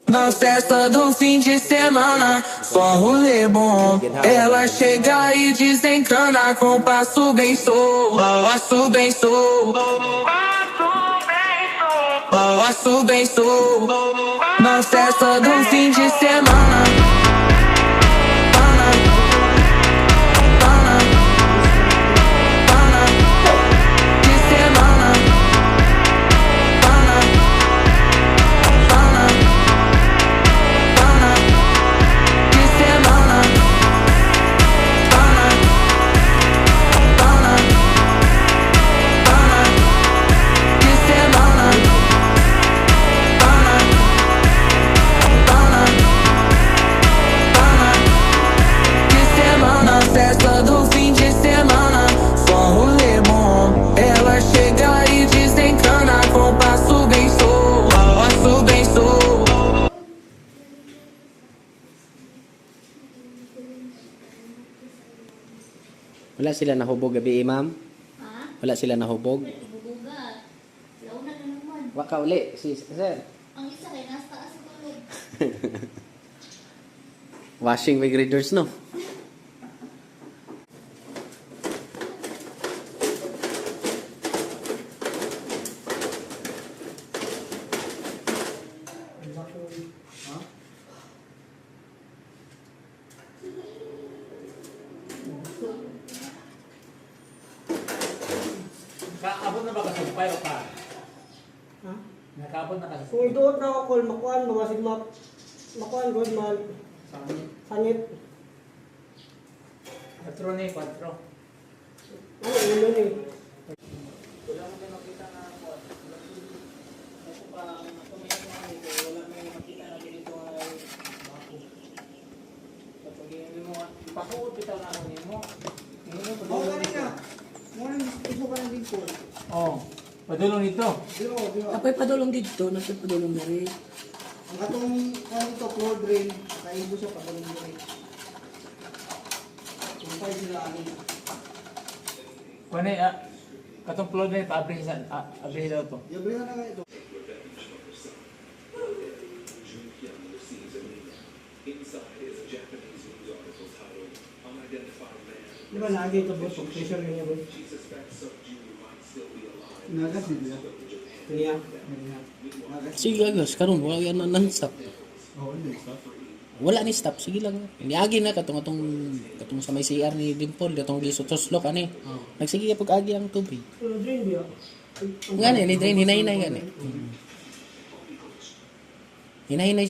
Na festa do fim de semana, só rolê bom. Ela chega e desencana com passo bem solto, passo bem solto, passo bem solto. Na festa do fim de semana. Festa do fim de semana, só rolê bom. Ela chega e desencana com passo bem solto, passo bem solto. Wala sila nahubog gabi, ma'am? Ha? Wala sila nahubog? Bubugat. Launa na naman. Wa ka uli, sir. Ang isa kay nasa taas sa tulog. Washing with readers, no? Nakaabot na ba ka sumpay o ka? Ha? Nakaabot na ka sa Kung doon na ako, call makuan, mamasig makuan, good man, sanit. Patro ni, patro. Ano, yun eh. Wala mo din makita na ako. Ako pa, ako may mga dito, wala may makita na dito ay ako. Kapag hindi mo, ipakuot bitaw na ako niyo mo. Oo, kanina. Morning, ito ka ng lingkod. Oo. Padulong dito. Di ba? Apoy padulong dito, nasa padulong na rin. Ang katong, ano ito, floor drain, kaibo siya pa ng drain. Kumpay sila ani. Kani, katong plod na abri daw to. Yabre na nga ito. Di ba lagi ito boss? Pressure niya boss? Nagas niya. Kaya? Sige, agos. Karon wala yan na non-stop. Oo, hindi stop. Wala ni stop. Sige lang. Niagi na katong sa may CR ni Dimple. Katong gisutoslok, ani. Nagsige pag agi ang tubig. Pero drain biya. Nga ni drain, hinay-hinay nga ni. Hinay-hinay